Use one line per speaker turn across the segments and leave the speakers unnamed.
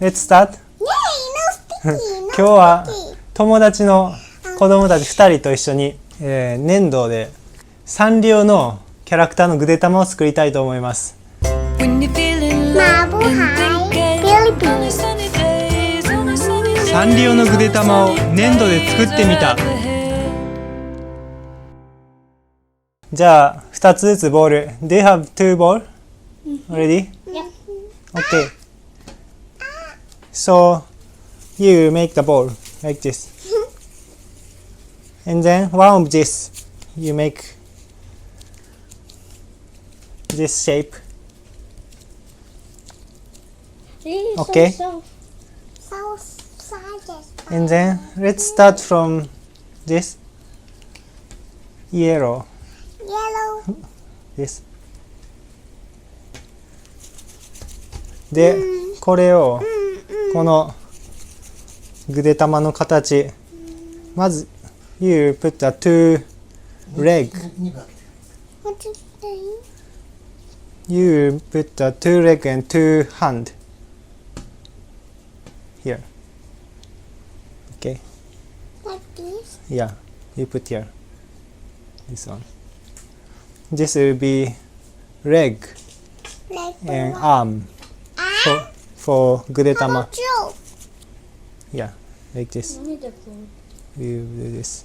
Let's start. 今日は友達の子供たち2人と一緒に、粘土でサンリオのキャラクターのぐでたまを作りたいと思います。サンリオのぐでたまを粘土で作ってみた。じゃあ2つずつボール。Do you have two ball? Ready?
Yeah.
Okay. So you make the ball like this. And then one of this you make this shape. Okay. And then let's start from this yellow. This. で、これをこのぐでたまの形、まず you put a two leg. You put a two leg and two hand here. Okay.
Like this?
Yeah, you put here. This one. This will be leg and arm for Gudetama. Yeah, like this. We will do this.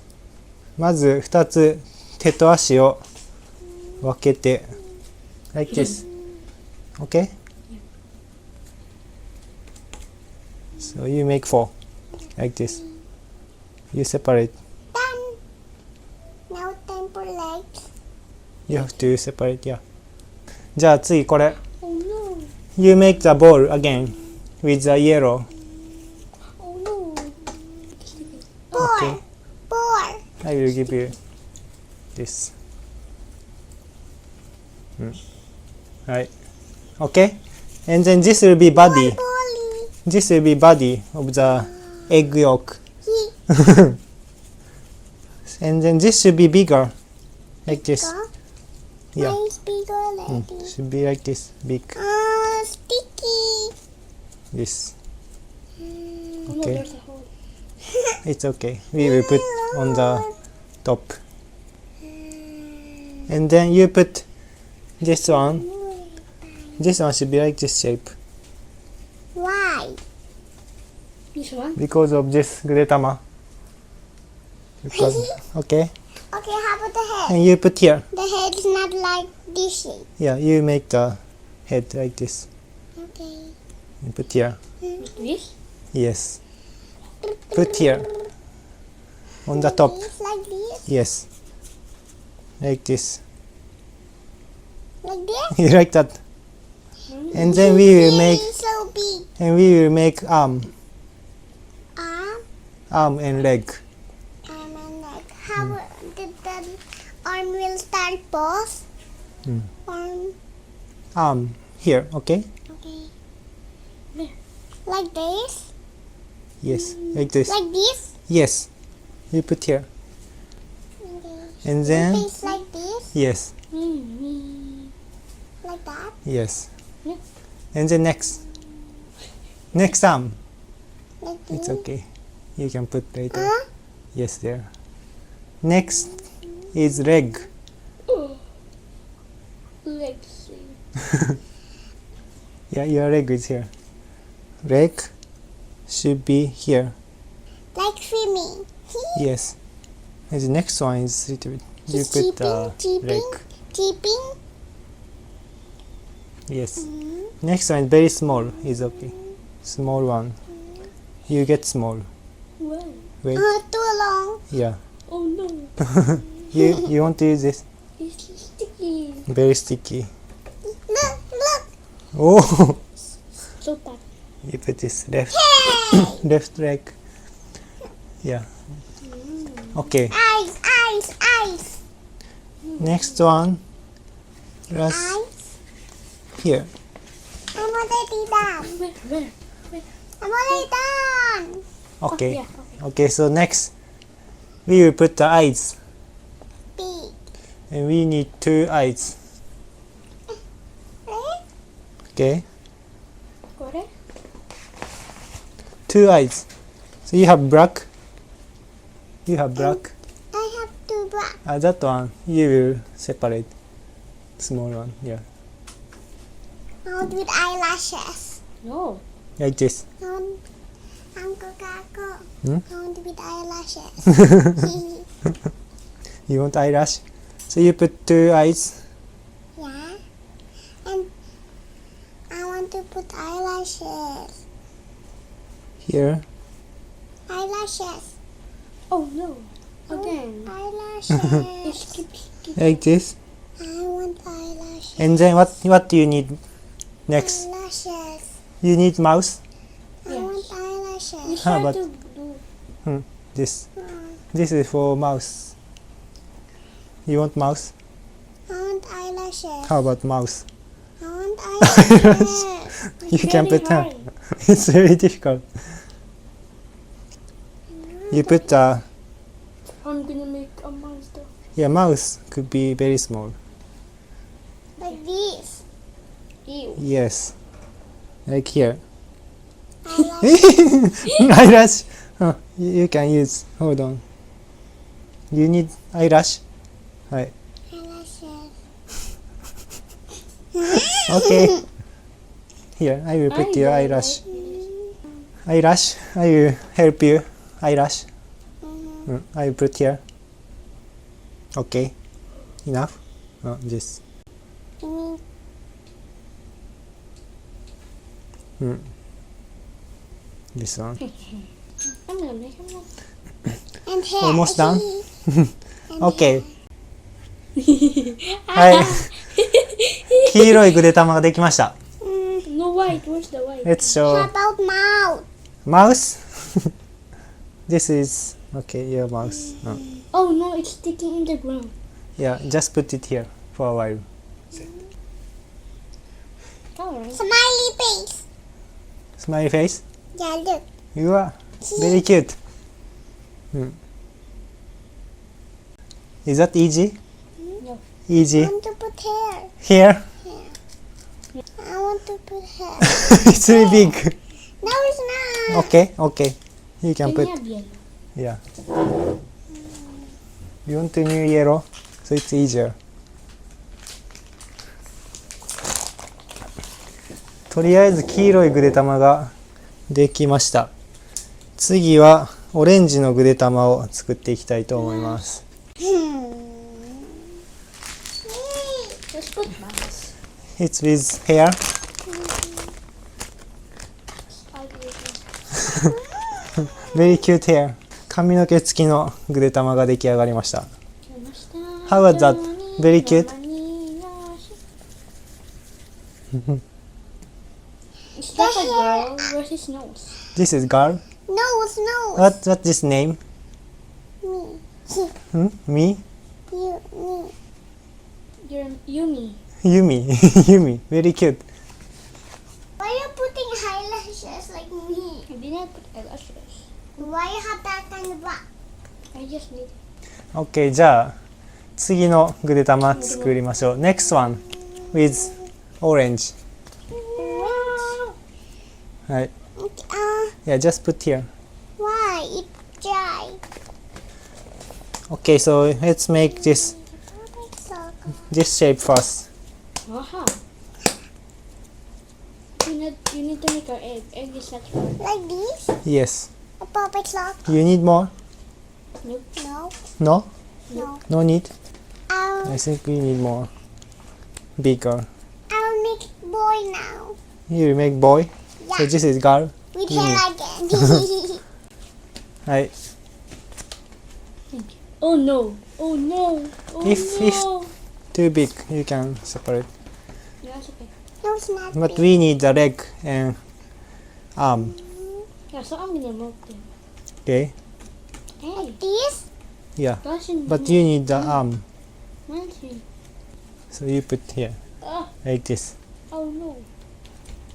まず2つ手と足を分けて like this. Okay? So you make four like this. You separate.
Now time for legs.
You have to separate, yeah. じゃあ次これ。
Oh no.
You make the ball again with the yellow.
Oh no.
Okay.
Ball.
I will give you this. Right. Okay. And then this will be body. This will be body of the egg yolk. And then this should be bigger. Like this. Yeah.
Mine's bigger like this.
Should be like this. Big.
Sticky.
This. Okay. It's okay. We will put on the top. And then you put this one. This one should be like this shape.
Why? This one?
Because of this Gudetama. Because, okay.
Okay, how about the head?
And you put here.
The head is not like this shape.
Yeah, you make the head like this.
Okay.
You put here.
This?
Yes. Put here. On the top.
Like this?
Yes. Like this.
Like this?
You like that? And then we will make
so big.
and we will make arm
Arm
and leg.
and leg. How did the arm will start both?
Arm here, okay?
Okay. Like this?
Yes. Like this.
Like this?
Yes. You put here.
Okay.
And then
Face like this?
yes.
Like that?
Yes. And then next arm.
Like this?
It's okay. You can put later. Yes, there. Next is leg.
Legs.
Yeah, your leg is here. Leg should be here.
Like swimming.
Yes. And the next one is little bit. You put the leg.
Tipping.
Yes. Next one is very small. Is okay. Small one. You get small.
Wow.
Wait.
Too long.
Yeah.
Oh no.
You want to use this?
It's sticky.
Very sticky.
Look.
Oh.
So bad.
You put this left
Hey!
left leg. Yeah. Okay.
Eyes.
Next one. Last
Eyes.
here.
I'm already done.
Where?
I'm already done.
Okay.
Yeah,
Okay. So next, we will put the eyes,
Big.
and we need 2 eyes.
Right?
Okay.
これ
two eyes. So you have black. You have black.
I have two black.
That one you will separate. Small one, yeah.
I want with eyelashes.
No.
Like this.
I want Uncle Kako.
Hmm?
I want with eyelashes.
You want eyelash? So you put two eyes.
Yeah. And I want to put eyelashes.
Here.
Eyelashes.
Oh no. Again.
Eyelashes.
Skip.
Like this.
I want eyelashes.
And then what do you need next?
Eyelashes.
You need mouse.
I
Yes.
want
We
eyelashes.
How
try
about-
to do.
This. This is for mouse. You want mouse?
I want eyelashes.
How about mouse?
I want eyelashes.
You can
Very
put
hard.
It's very difficult. You put
I'm gonna make a monster.
yeah, mouse could be very small.
Like this.
Ew.
Yes. Like here.
Eyelashes.
Eyelash. You can use. Hold on. You need eyelash. Right.
Eyelashes.
Okay. Here, I will put your eyelash. Eyelash. I will help you. Eyelash. I will put here. Okay. Enough. This. This one.
I'm gonna make a monster.
And hair.
Almost done.
And
Okay. はい。黄色いぐで玉ができました。
No white. Where's the white?
Let's
How
show
about mouth?
mouse. This is okay. Your mouse.
Oh no, it's sticking in the ground.
Yeah, just put it here for a while.
Alright.
Smiley face.
Smiley face.
Yeah, look.
You are very cute. Is that easy?
No.
I
Easy.
want to put hair.
Here.
I want to put hair.
It's very big.
No, it's not.
Okay. Okay. You can
Can
put.
you have yellow?
Yeah. You want to new yellow, so it's easier. とりあえず黄色いぐで玉ができました。次はオレンジのぐで玉を作っていきたいと思います。
Let's put mouse.
It's with hair. Very cute hair. 髪の毛付きのぐで玉が出来上がりました。How was that? Very cute?
Is that a girl? Where's his nose?
This is girl.
Nose, nose.
What's this name?
Me.
Me?
You, me.
You're Yumi.
Yumi. Yumi. Very cute.
Why are you putting eyelashes like me?
I didn't put eyelashes.
Why you have that kind of black?
I just need.
OK, じゃあ次のぐで玉作りましょう。Next one with orange. はい。Yeah, just put here.
Why? It's dry.
OK, so let's make this shape first.
Aha. You need to make an egg. Egg is that hard.
Like this?
Yes.
A puppet sock?
You need more?
Nope.
No.
No?
No.
No need?
I'll
I think we need more. Bigger.
make boy now.
You make boy. So
Yeah.
this is girl.
With hair again.
はい。
Oh no. Oh no. Oh
If-
no.
Too big. You can separate.
Yeah, that's okay.
No, it's not
But
big.
we need the leg and arm.
Yeah, so I'm gonna move them.
Okay?
Hey.
This?
Yeah.
Gosh, and
But you need the arm.
Nancy.
So you put here.
Ah.
Like this.
Oh no.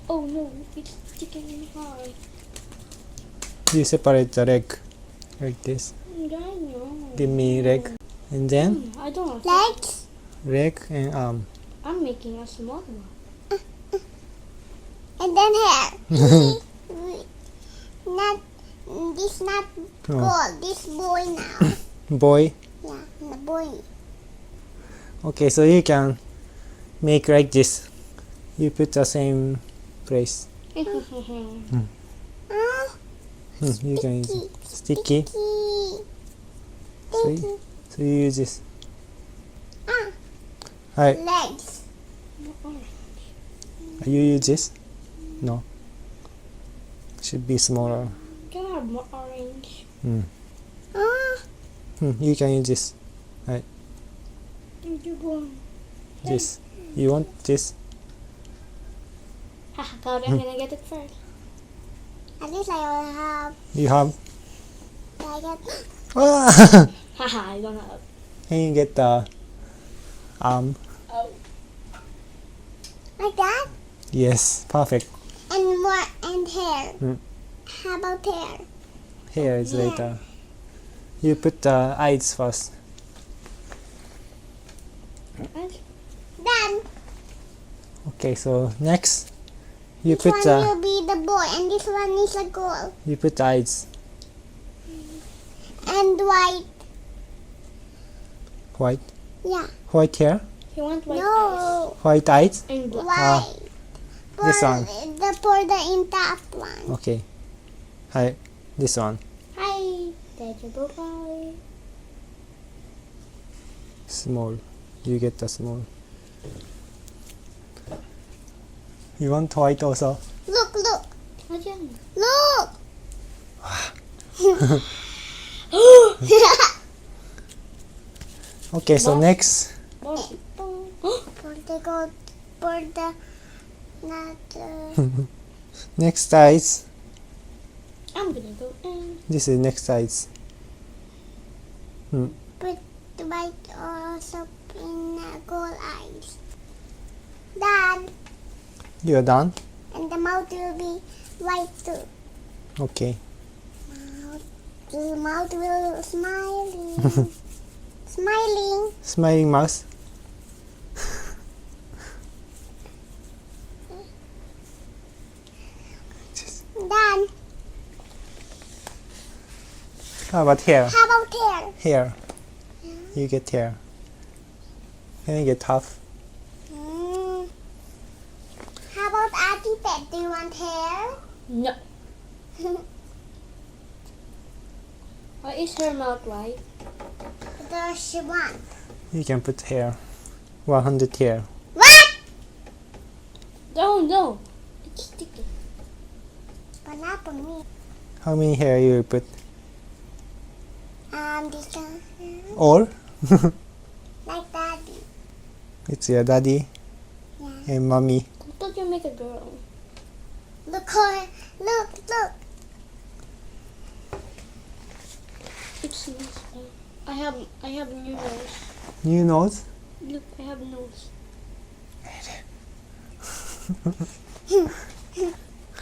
Oh no. It's sticking hard.
You separate the leg. Like this.
I know.
Give me leg. And then
I don't want
Legs?
leg and arm.
I'm making a small one.
And then hair. Now And this not
Oh.
gold. This boy now.
Boy.
Yeah, the boy.
Okay, so you can make like this. You put the same place.
Oh,
You can use it. Sticky.
sticky.
So
Sticky.
So you use this.
Ah,
はい。
legs.
You use this? No. Should be smaller.
Can I have more orange?
Ah,
You can use this. This. You want this?
Haha, God, I'm gonna get it first.
at least I will have.
You have?
I get.
Ah!
Haha, I don't have.
Can you get the arm?
Oh.
Like that.
Yes, perfect.
And more and hair.
Mm.
How about hair?
Here is
Yeah.
later. You put the eyes first.
Then
Okay, so next you
this
put
one
the
will be the boy, and this one is a girl.
you put the eyes.
And white.
White.
Yeah.
White hair.
You want white eyes?
No.
White eyes.
And black.
White.
This one.
For the in top one.
Okay. Hi. This one.
Hi. That's your bye.
Small. You get the small. You want white also?
Look, look,
Again.
look.
Okay, so
What?
next
More.
For the gold, for the not.
next eyes.
I'm gonna go in.
This is next eyes.
Put the white also in gold eyes. Done.
You're done?
And the mouth will be white too.
Okay.
The mouth will smiling. Smiling.
Smiling mouth.
Done.
How about hair?
How about hair?
Hair. You get hair. Can I get half?
How about Auntie Pet? Do you want hair?
No. Why is her mouth white?
What does she want?
You can put hair. 100 hair.
What?
No. It's sticky.
But not for me.
How many hair you will put?
This one.
All?
Like Daddy.
It's your daddy
Yeah.
and mommy.
I thought you make a girl.
Look, her. Look.
It's nice. I have a new nose.
New nose?
Look, I have a nose.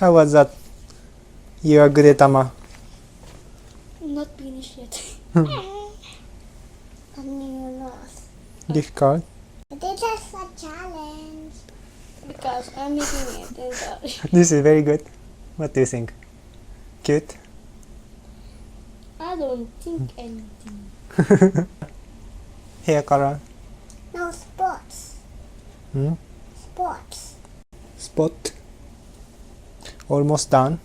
How was that? You are Gudetama.
I'm not finished yet.
A new nose.
Difficult?
This is a challenge.
Because I'm making it. And,
This is very good. What do you think? Cute?
I don't think anything.
Hair color?
No spots. Spots.
Spot? Almost done.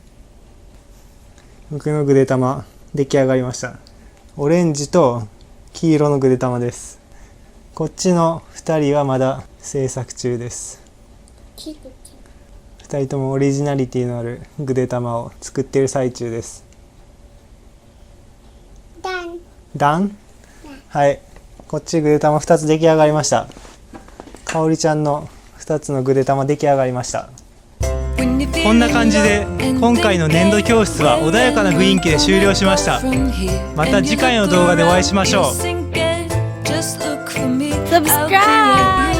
僕のぐでたま出来上がりました。オレンジと黄色のぐでたまです。こっちの2人はまだ制作中です。2人ともオリジナリティのあるぐでたまを作っている最中です。
Done.
Done? はい。こっちぐでたま2つ出来上がりました。かおりちゃんの2つのぐでたま出来上がりました。こんな感じで今回の粘土教室は穏やかな雰囲気で終了しました。また次回の動画でお会いしましょう。
Subscribe!